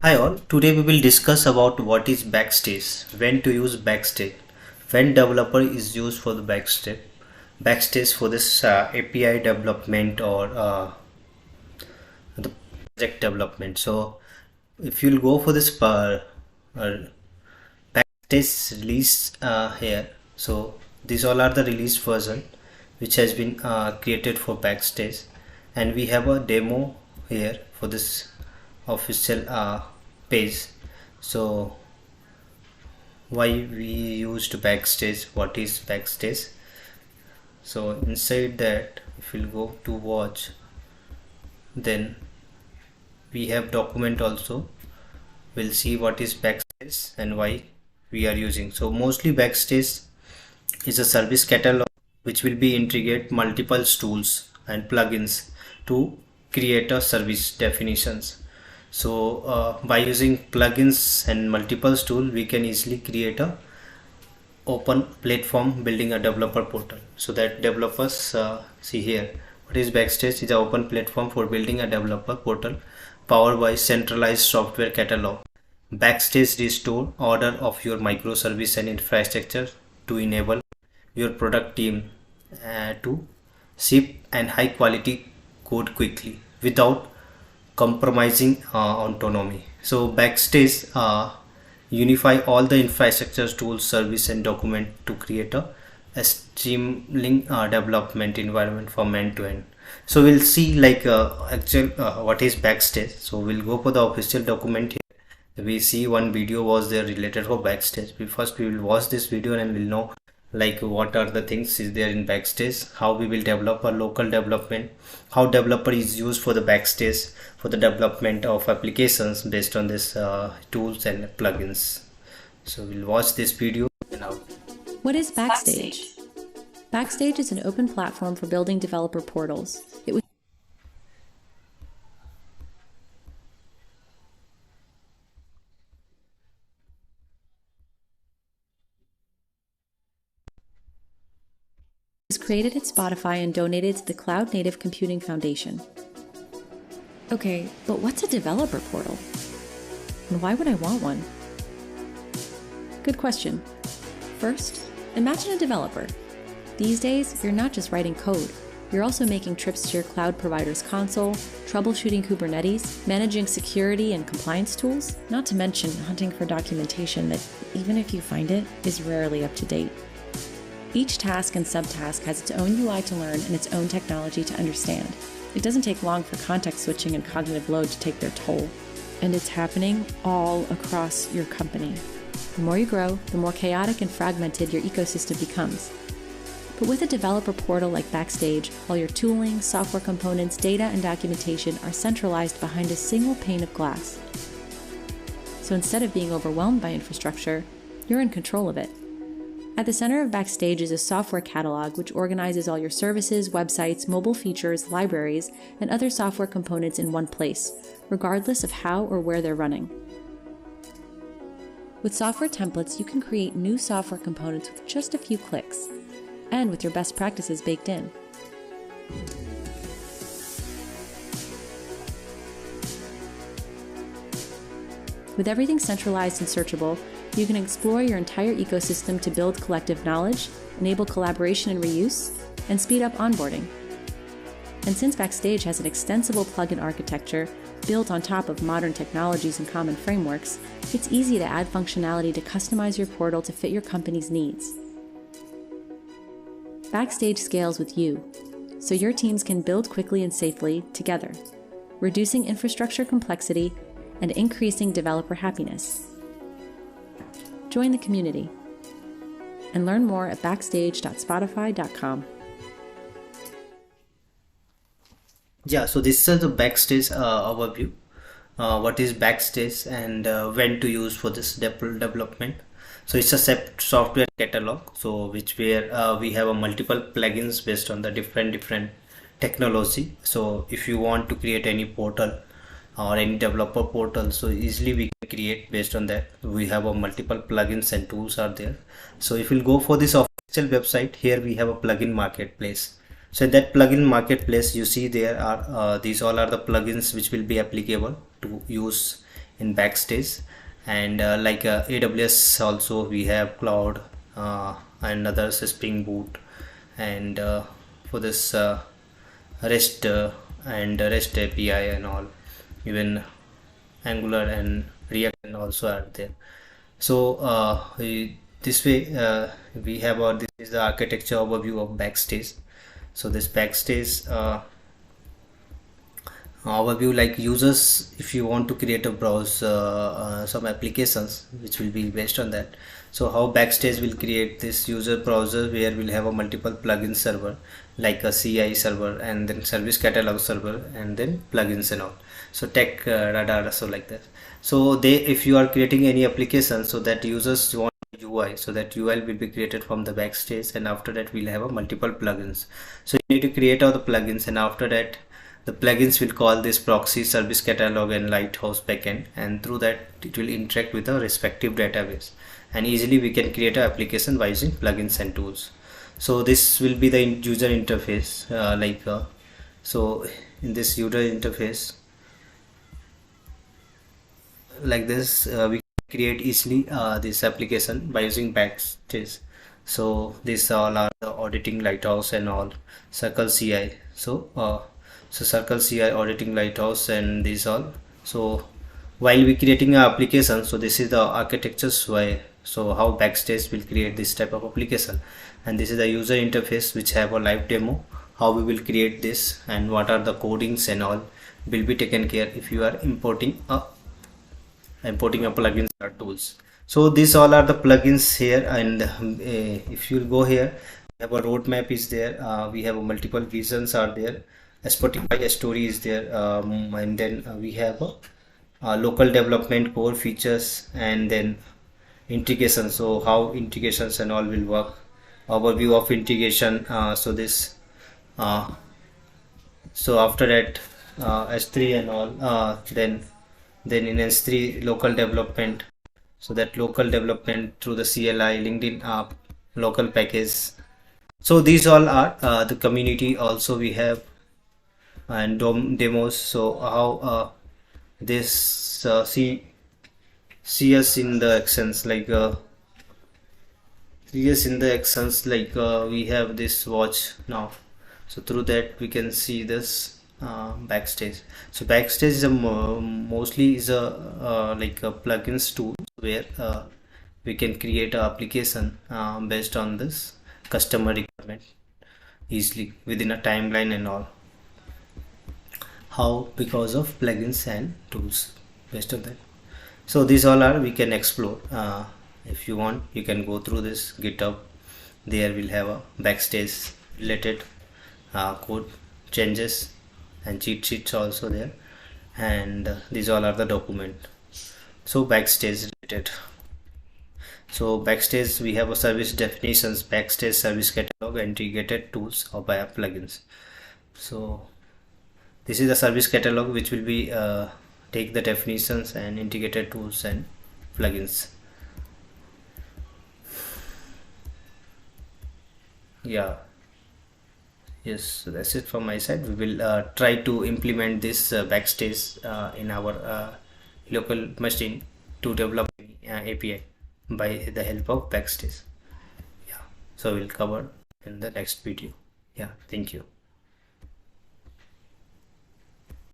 Hi all, today we will discuss about what is Backstage, when to use Backstage, when developer is used for the Backstage for this API development or the project development. So if you'll go for this Backstage release here, so these all are the release version which has been created for Backstage, and we have a demo here for this official page. So why we used Backstage, what is Backstage? So inside that, if we'll go to watch, then we have document also. We'll see what is Backstage and why we are using. So mostly Backstage is a service catalog which will be integrate multiple tools and plugins to create a service definitions. So by using plugins and multiple tools, we can easily create a open platform building a developer portal, so that developers see here what is Backstage is an open platform for building a developer portal powered by centralized software catalog. Backstage restore order of your microservice and infrastructure to enable your product team to ship and high quality code quickly without compromising autonomy. So Backstage unify all the infrastructure tools, service and document to create a streamlined development environment from end to end. So we'll see like actual what is Backstage. So we'll go for the official document here. We see one video was there related for Backstage. First we will watch this video and we'll know like what are the things is there in Backstage, how we will develop a local development, how developer is used for the Backstage for the development of applications based on this tools and plugins. So we'll watch this video now. What is Backstage? Backstage is an open platform for building developer portals. It was created at Spotify and donated to the Cloud Native Computing Foundation. Okay, but what's a developer portal? And why would I want one? Good question. First, imagine a developer. These days, you're not just writing code. You're also making trips to your cloud provider's console, troubleshooting Kubernetes, managing security and compliance tools, not to mention hunting for documentation that, even if you find it, is rarely up to date. Each task and subtask has its own UI to learn and its own technology to understand. It doesn't take long for context switching and cognitive load to take their toll. And it's happening all across your company. The more you grow, the more chaotic and fragmented your ecosystem becomes. But with a developer portal like Backstage, all your tooling, software components, data, and documentation are centralized behind a single pane of glass. So instead of being overwhelmed by infrastructure, you're in control of it. At the center of Backstage is a software catalog which organizes all your services, websites, mobile features, libraries, and other software components in one place, regardless of how or where they're running. With software templates, you can create new software components with just a few clicks, and with your best practices baked in. With everything centralized and searchable, you can explore your entire ecosystem to build collective knowledge, enable collaboration and reuse, and speed up onboarding. And since Backstage has an extensible plugin architecture built on top of modern technologies and common frameworks, it's easy to add functionality to customize your portal to fit your company's needs. Backstage scales with you, so your teams can build quickly and safely together, reducing infrastructure complexity and increasing developer happiness. Join the community and learn more at backstage.spotify.com. Yeah, so this is the Backstage overview. What is Backstage and when to use for this development. So it's a software catalog, so which where we have a multiple plugins based on the different technology. So if you want to create any portal or any developer portal, so easily we can create based on that. We have a multiple plugins and tools are there. So if we'll go for this official website, here we have a plugin marketplace. So in that plugin marketplace, you see there are these all are the plugins which will be applicable to use in Backstage. And like AWS also we have cloud and others, Spring Boot, and for this REST and REST API and all, even Angular and React and also are there. So this way we have this is the architecture overview of Backstage. So this Backstage overview, like users, if you want to create a browse some applications which will be based on that. So how Backstage will create this user browser where we'll have a multiple plugin server, like a CI server and then service catalog server and then plugins and all. So tech radar, so like that. So if you are creating any application, so that users want UI, so that UI will be created from the Backstage, and after that we'll have a multiple plugins. So you need to create all the plugins, and after that the plugins will call this proxy, service catalog and lighthouse backend, and through that it will interact with the respective database, and easily we can create an application by using plugins and tools. So this will be the user interface, so in this user interface like this, we create easily this application by using Backstage. So these all are the auditing lighthouse and all, circle CI. So circle CI, auditing lighthouse, and these all. So while we creating an application, so this is the architecture's way, so how Backstage will create this type of application, and this is the user interface which have a live demo how we will create this, and what are the codings and all will be taken care if you are importing a plugins or tools. So these all are the plugins here, and if you go here, we have a roadmap is there, we have a multiple visions are there, a Spotify story is there, and then we have a local development core features, and then integration, so how integrations and all will work, overview of integration. So this so after that S3 and all, then in S3 local development, so that local development through the CLI, LinkedIn app, local package. So these all are the community also we have, and demos. So how this CS in the actions, like CS in the actions, like we have this watch now, so through that we can see this Backstage. So Backstage is mostly is a like a plugins tool where we can create an application based on this customer requirement easily within a timeline and all. How? Because of plugins and tools based on that. So these all are we can explore. If you want, you can go through this GitHub. There we'll have a Backstage related code changes and cheat sheets also there, and these all are the document. So Backstage related. So Backstage we have a service definitions, Backstage service catalog, integrated tools or via plugins. So this is the service catalog which will be take the definitions and integrated tools and plugins. Yeah. Yes, so that's it from my side. We will try to implement this Backstage in our local machine to develop API by the help of Backstage. Yeah, so we'll cover in the next video. Yeah, thank you.